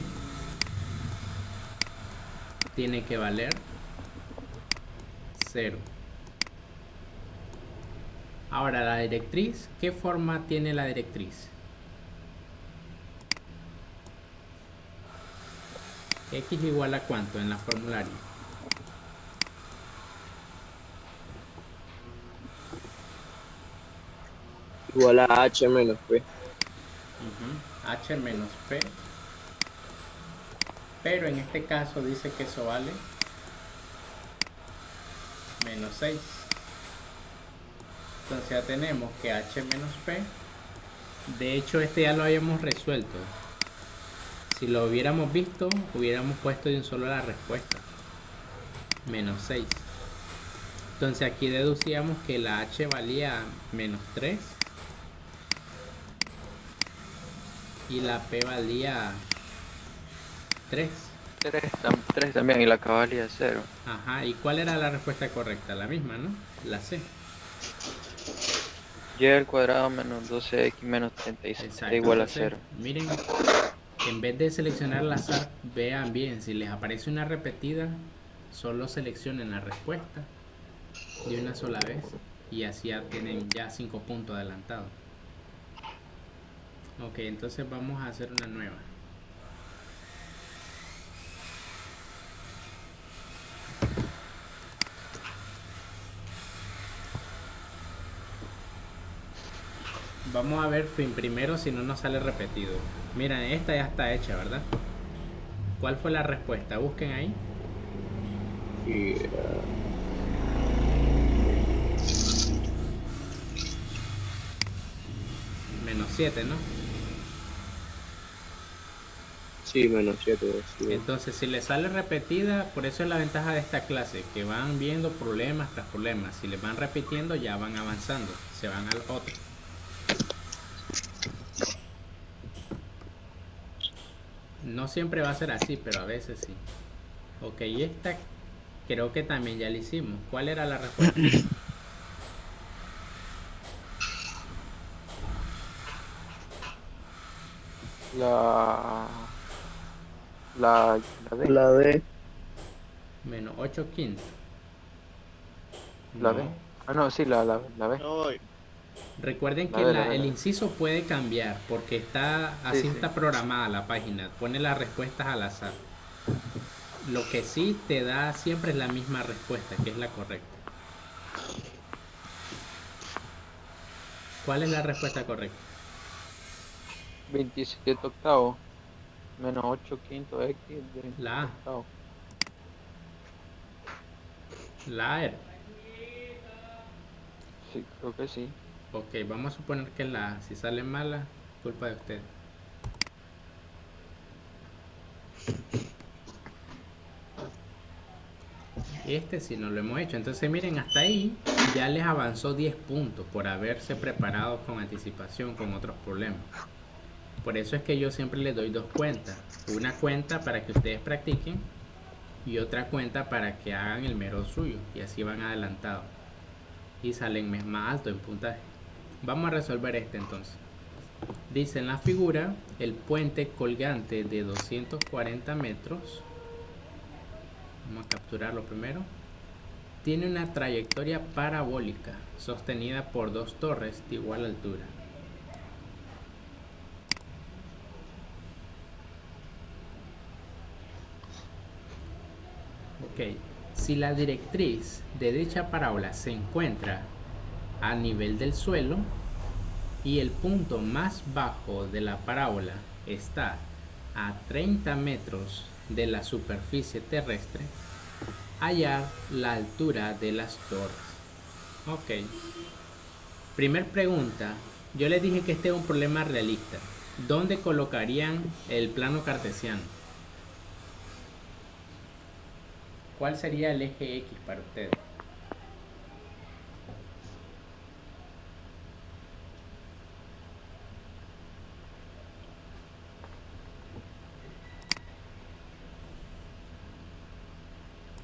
A: tiene que valer 0. Ahora, la directriz, ¿qué forma tiene la directriz? X igual a cuánto en la formulario.
D: Igual a H menos P.
A: H menos P. Pero en este caso dice que eso vale menos 6. Entonces ya tenemos que H menos P. De hecho, este ya lo habíamos resuelto. Si lo hubiéramos visto, hubiéramos puesto de un solo la respuesta. Menos 6. Entonces aquí deducíamos que la H valía menos 3. Y la P valía 3.
C: 3 también, y la K valía 0.
A: Ajá, ¿y cuál era la respuesta correcta? La misma, ¿no? La C.
C: Y al cuadrado menos 12x menos 36
A: Exacto.
C: igual a
A: Entonces,
C: 0.
A: miren, en vez de seleccionar al azar, vean bien, si les aparece una repetida, solo seleccionen la respuesta de una sola vez y así ya tienen ya 5 puntos adelantados. Ok, entonces vamos a hacer una nueva. Vamos a ver primero si no nos sale repetido. Miren, esta ya está hecha, ¿verdad? ¿Cuál fue la respuesta? Busquen ahí.
D: Y,
A: Menos 7, ¿no?
D: sí, menos 7. Sí.
A: Entonces, si les sale repetida, por eso es la ventaja de esta clase, que van viendo problemas tras problemas. Si les van repitiendo, ya van avanzando, se van al otro. No siempre va a ser así, pero a veces sí. Ok, y esta creo que también ya la hicimos. ¿Cuál era la respuesta?
C: La D.
D: La D.
A: Menos 8 quintos.
C: La
A: No.
C: B. Ah, no, sí, la B.
A: Recuerden
C: La
A: que
C: B, la B,
A: el
C: la B.
A: inciso puede cambiar porque así
C: Sí, sí.
A: está programada la página. Pone las respuestas al azar. Lo que sí te da siempre es la misma respuesta, que es la correcta. ¿Cuál es la respuesta correcta?
C: 27 octavos menos 8 quintos X de
A: La A.
C: octavos.
A: La A era.
C: Sí, creo que sí.
A: Ok, vamos a suponer que la A. Si sale mala, culpa de usted. Este sí no lo hemos hecho. Entonces miren, hasta ahí ya les avanzó 10 puntos por haberse preparado con anticipación con otros problemas. Por eso es que yo siempre les doy dos cuentas. Una cuenta para que ustedes practiquen y otra cuenta para que hagan el mero suyo. Y así van adelantados. Y salen más alto en puntaje. Vamos a resolver este entonces. Dice en la figura, el puente colgante de 240 metros. Vamos a capturarlo primero. Tiene una trayectoria parabólica sostenida por dos torres de igual altura. Ok, si la directriz de dicha parábola se encuentra a nivel del suelo y el punto más bajo de la parábola está a 30 metros de la superficie terrestre, hallar la altura de las torres. Ok. Primer pregunta. Yo les dije que este es un problema realista. ¿Dónde colocarían el plano cartesiano? ¿Cuál sería el eje X para ustedes?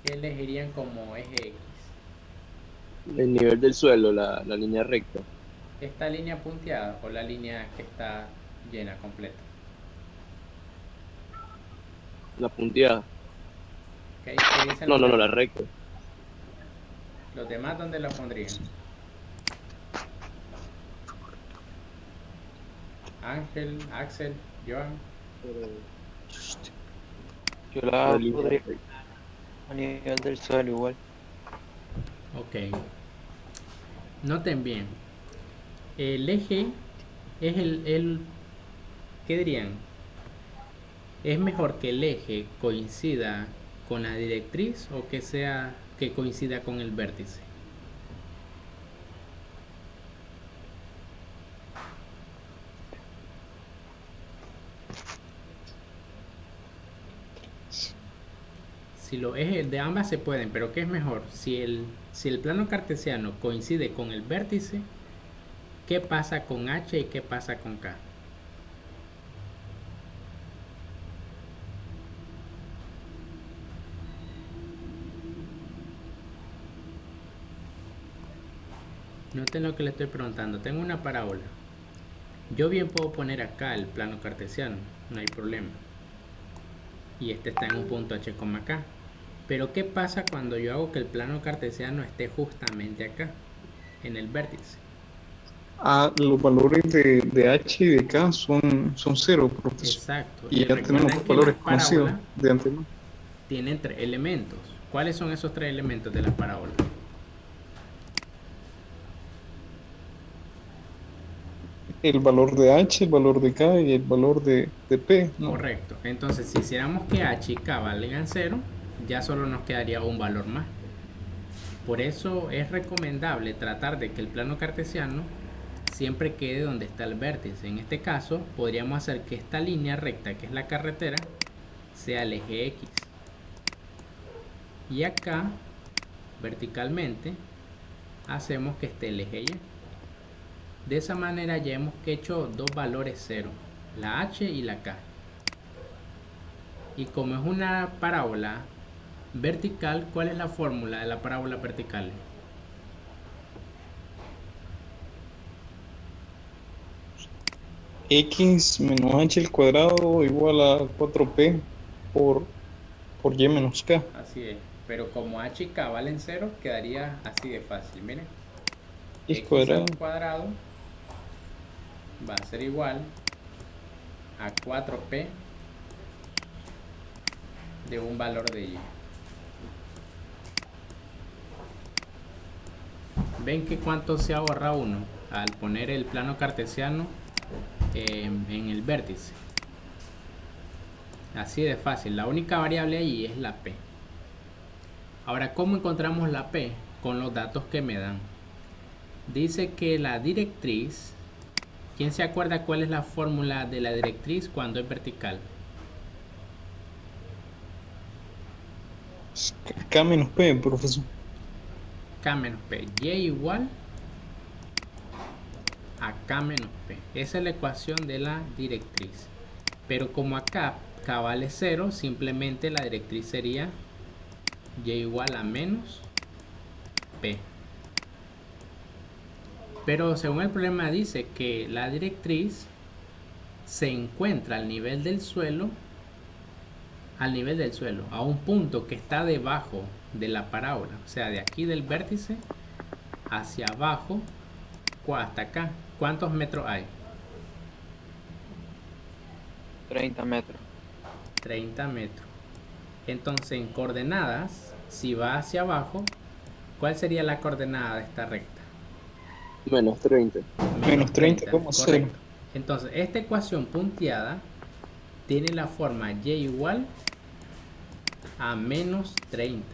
A: ¿Qué elegirían como eje X?
D: El nivel del suelo, la línea recta.
A: ¿Esta línea punteada o la línea que está llena completa?
D: La punteada.
A: ¿Qué dicen
D: No,
A: los
D: no, no,
A: demás?
D: la recta.
A: ¿Los demás dónde la pondrían? Ángel, Axel, Joan.
C: Yo la podría a nivel del suelo igual.
A: Ok. Noten bien. El eje es ¿qué dirían? ¿Es mejor que el eje coincida con la directriz o que coincida con el vértice? Si los ejes de ambas se pueden, pero ¿qué es mejor? Si el plano cartesiano coincide con el vértice, ¿qué pasa con H y qué pasa con K? Noten lo que le estoy preguntando. Tengo una parábola. Yo bien puedo poner acá el plano cartesiano, no hay problema. Y este está en un punto H, K. Pero ¿qué pasa cuando yo hago que el plano cartesiano esté justamente acá, en el vértice?
B: Los valores de H y de K son 0, profesor.
A: Exacto.
B: Y ya tenemos los valores conocidos de antemano.
A: Tienen 3 elementos. ¿Cuáles son esos 3 elementos de la parábola?
B: El valor de H, el valor de K y el valor de P, ¿no?
A: Correcto. Entonces, si hiciéramos que H y K valgan 0, ya solo nos quedaría un valor más. Por eso es recomendable tratar de que el plano cartesiano siempre quede donde está el vértice. En este caso, podríamos hacer que esta línea recta, que es la carretera, sea el eje X. Y acá, verticalmente, hacemos que esté el eje Y. De esa manera ya hemos hecho dos valores 0, la H y la K. Y como es una parábola vertical, ¿cuál es la fórmula de la parábola vertical?
B: X menos H al cuadrado igual a 4P por Y menos K.
A: Así es, pero como H y K valen 0, quedaría así de fácil. Miren,
B: X cuadrado
A: va a ser igual a 4P de un valor de Y. ¿Ven que cuánto se ahorra uno al poner el plano cartesiano en el vértice? Así de fácil. La única variable ahí es la P. Ahora, ¿cómo encontramos la P? Con los datos que me dan. Dice que la directriz, ¿quién se acuerda cuál es la fórmula de la directriz cuando es vertical?
B: K menos P, profesor.
A: K menos P. Y igual a K menos P. Esa es la ecuación de la directriz. Pero como acá K vale 0, simplemente la directriz sería Y igual a menos P. Pero según el problema dice que la directriz se encuentra al nivel del suelo, a un punto que está debajo de la parábola, o sea, de aquí del vértice hacia abajo hasta acá. ¿Cuántos metros hay?
C: 30 metros.
A: 30 metros. Entonces, en coordenadas, si va hacia abajo, ¿cuál sería la coordenada de esta recta?
D: Menos 30.
B: Menos 30, ¿cómo se?
A: Correcto. Entonces, esta ecuación punteada tiene la forma Y igual a menos 30.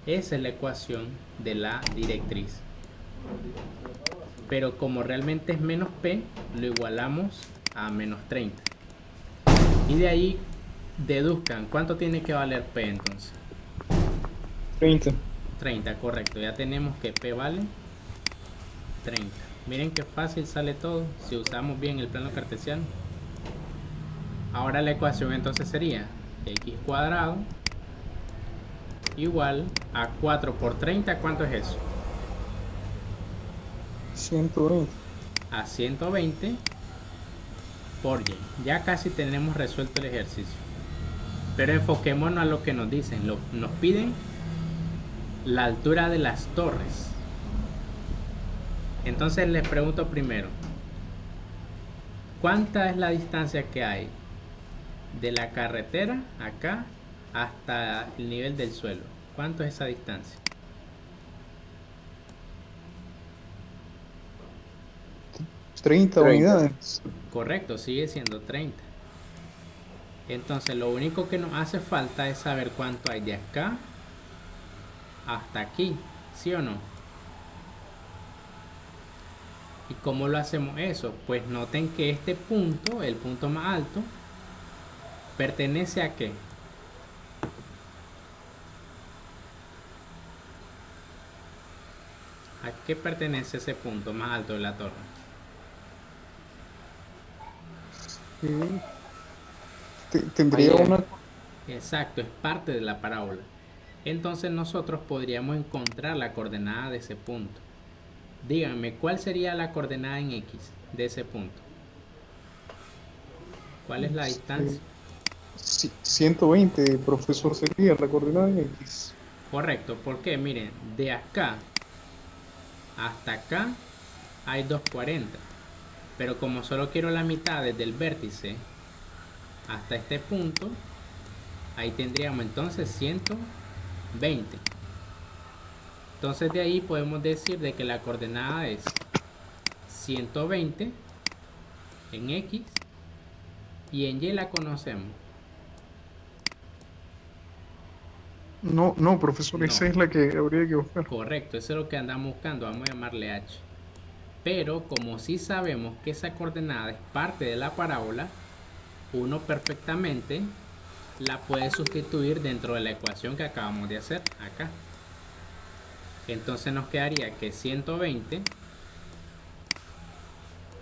A: Esa es la ecuación de la directriz. Pero como realmente es menos P, lo igualamos a menos 30. Y de ahí deduzcan cuánto tiene que valer P entonces.
B: 30.
A: 30, correcto. Ya tenemos que P vale 30. Miren qué fácil sale todo si usamos bien el plano cartesiano. Ahora la ecuación entonces sería X cuadrado igual a 4 por 30. ¿Cuánto es eso?
B: 120.
A: A 120 por Y. Ya casi tenemos resuelto el ejercicio. Pero enfoquémonos a lo que nos dicen. Nos piden la altura de las torres. Entonces les pregunto primero, ¿Cuánta es la distancia que hay de la carretera acá hasta el nivel del suelo? ¿Cuánto es esa distancia?
B: 30 unidades.
A: Correcto, sigue siendo 30. Entonces lo único que nos hace falta es saber cuánto hay de acá hasta aquí, ¿sí o no? ¿Y cómo lo hacemos eso? Pues noten que este punto, el punto más alto, ¿pertenece a qué? ¿A qué pertenece ese punto más alto de la torre?
B: Tendría una...
A: Exacto, es parte de la parábola. Entonces nosotros podríamos encontrar la coordenada de ese punto. Díganme, ¿cuál sería la coordenada en X de ese punto? ¿Cuál es la distancia?
B: 120, profesor, sería la coordenada en X.
A: Correcto, porque miren, de acá hasta acá hay 240. Pero como solo quiero la mitad desde el vértice hasta este punto, ahí tendríamos entonces 120. Entonces de ahí podemos decir de que la coordenada es 120 en X y en Y la conocemos.
B: No, profesor,
A: No.
B: esa es la que habría que buscar.
A: Correcto, eso es lo que andamos buscando, vamos a llamarle H. Pero como sí sabemos que esa coordenada es parte de la parábola, uno perfectamente la puede sustituir dentro de la ecuación que acabamos de hacer acá. Entonces nos quedaría que 120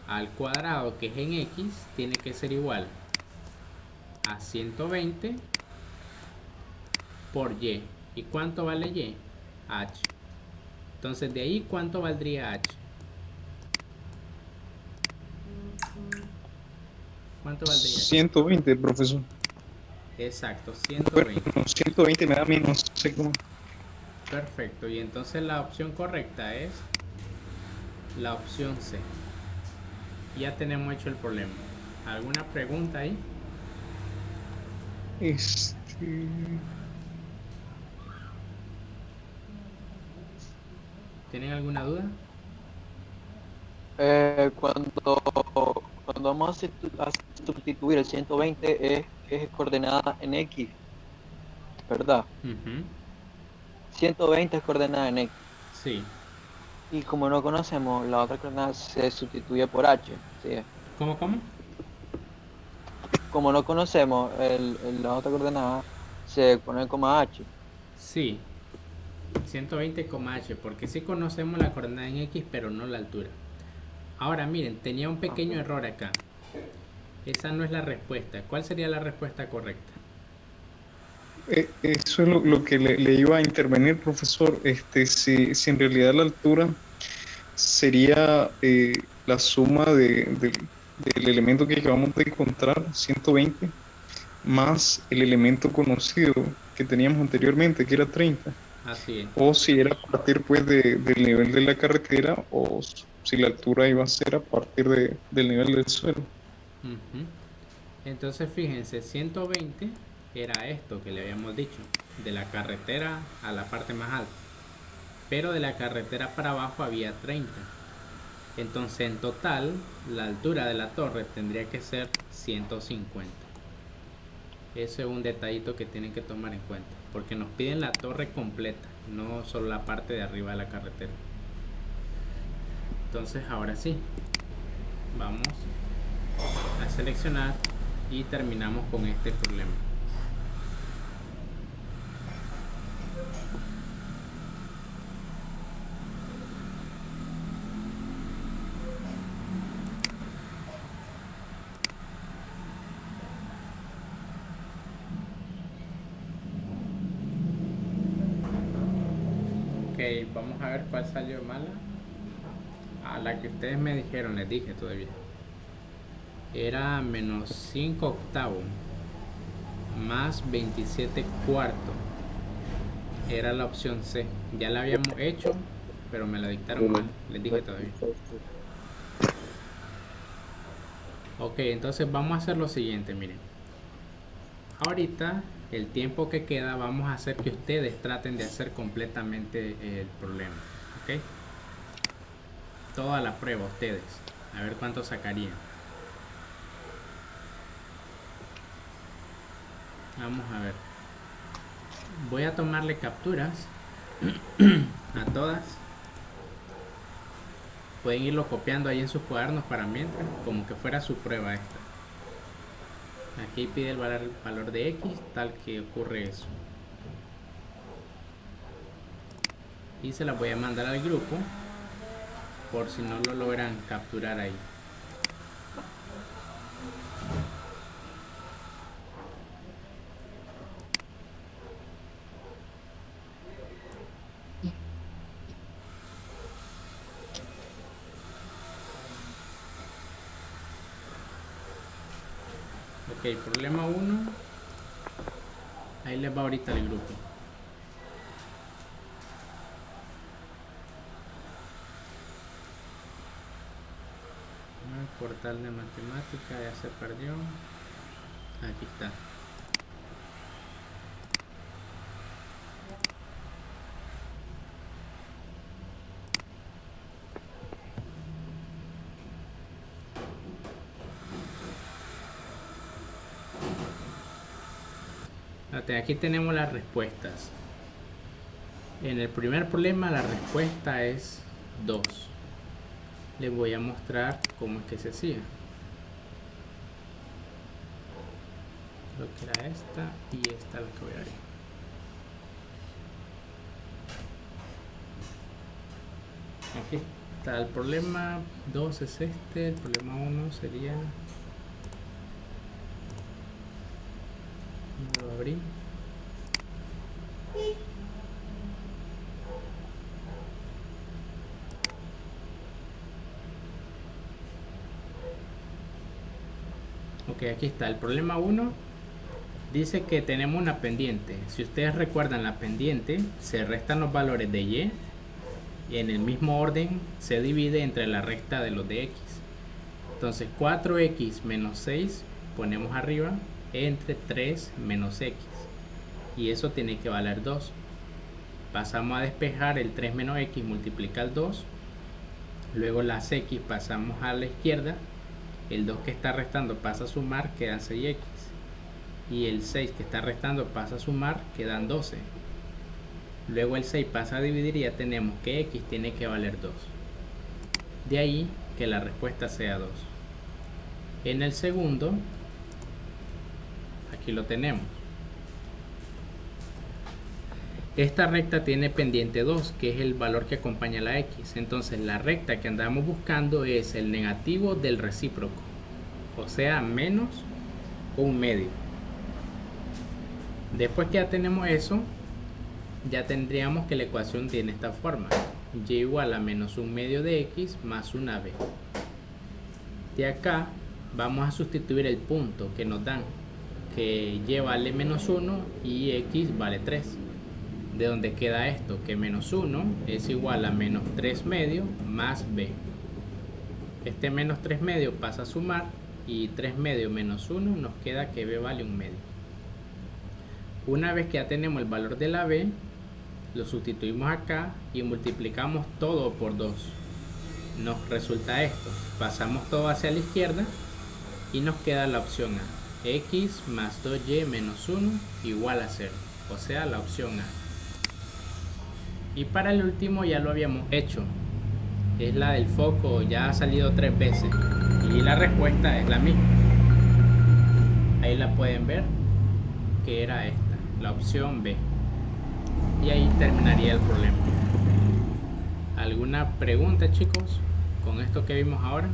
A: al cuadrado, que es en X, tiene que ser igual a 120 por Y. ¿Y cuánto vale Y? H. Entonces de ahí, ¿cuánto valdría H? ¿Cuánto valdría?
B: 120, profesor.
A: Exacto,
B: Bueno,
A: 120.
B: 120 me da menos, no sé cómo.
A: Perfecto, y entonces la opción correcta es la opción C. Ya tenemos hecho el problema. ¿Alguna pregunta ahí? ¿Tienen alguna duda?
C: Cuando vamos a sustituir el 120 es coordenada en X, ¿verdad? 120 es coordenada en X.
A: Sí.
C: Y como no conocemos la otra coordenada, se sustituye por H. ¿Sí?
A: ¿Cómo?
C: Como no conocemos la otra coordenada, se pone como H.
A: Sí. 120, H, porque sí conocemos la coordenada en X, pero no la altura. Ahora miren, tenía un pequeño error acá. Esa no es la respuesta. ¿Cuál sería la respuesta correcta?
B: Eso es lo que le iba a intervenir, profesor. Si en realidad la altura sería la suma del elemento que acabamos de encontrar, 120, más el elemento conocido que teníamos anteriormente, que era 30.
A: Así es.
B: O si era a partir pues del nivel de la carretera, o si la altura iba a ser a partir del nivel del suelo.
A: Entonces fíjense, 120 era esto que le habíamos dicho, de la carretera a la parte más alta, pero de la carretera para abajo había 30. Entonces en total la altura de la torre tendría que ser 150. Ese es un detallito que tienen que tomar en cuenta, porque nos piden la torre completa, no solo la parte de arriba de la carretera. Entonces ahora sí, vamos a seleccionar y terminamos con este problema. Ok, vamos a ver cuál salió mala. A la que ustedes me dijeron, les dije todavía. Era menos 5 octavos más 27 cuartos. Era la opción C. Ya la habíamos hecho, pero me la dictaron mal. Les dije todavía. Ok, entonces vamos a hacer lo siguiente, miren. Ahorita, el tiempo que queda, vamos a hacer que ustedes traten de hacer completamente el problema. Ok. Toda la prueba ustedes. A ver cuánto sacarían. Vamos a ver. Voy a tomarle capturas a todas. Pueden irlo copiando ahí en sus cuadernos para mientras, como que fuera su prueba esta. Aquí pide el valor de X, tal que ocurre eso. Y se las voy a mandar al grupo, por si no lo logran capturar ahí. Ok, problema 1. Ahí les va ahorita el grupo. El portal de matemática ya se perdió. Aquí está. Aquí tenemos las respuestas. En el primer problema la respuesta es 2. Les voy a mostrar cómo es que se hacía. Creo que era esta y esta la que voy a ver. Aquí está el problema 2 es este, el problema 1 sería... Lo abrí. Ok, aquí está el problema 1. Dice que tenemos una pendiente. Si ustedes recuerdan la pendiente, se restan los valores de y en el mismo orden se divide entre la resta de los de x. Entonces 4x menos 6 ponemos arriba entre 3 menos x, y eso tiene que valer 2. Pasamos a despejar el 3 menos x, multiplica el 2, luego las x pasamos a la izquierda, el 2 que está restando pasa a sumar, quedan 6x, y el 6 que está restando pasa a sumar, quedan 12. Luego el 6 pasa a dividir y ya tenemos que x tiene que valer 2. De ahí que la respuesta sea 2. En el segundo, aquí lo tenemos. Esta recta tiene pendiente 2, que es el valor que acompaña a la x. Entonces la recta que andamos buscando es el negativo del recíproco, o sea, menos un medio. Después que ya tenemos eso, ya tendríamos que la ecuación tiene esta forma: y igual a menos un medio de x más una b. De acá vamos a sustituir el punto que nos dan, que y vale menos 1 y x vale 3. De donde queda esto, que menos 1 es igual a menos 3 medio más b. Este menos 3 medio pasa a sumar, y 3 medio menos 1 nos queda que b vale 1 medio. Una vez que ya tenemos el valor de la b, lo sustituimos acá y multiplicamos todo por 2. Nos resulta esto. Pasamos todo hacia la izquierda y nos queda la opción A: x más 2y menos 1 igual a 0, o sea, la opción A. Y para el último ya lo habíamos hecho, es la del foco, ya ha salido 3 veces y la respuesta es la misma. Ahí la pueden ver, que era esta, la opción B. Y ahí terminaría el problema. ¿Alguna pregunta, chicos, con esto que vimos ahora?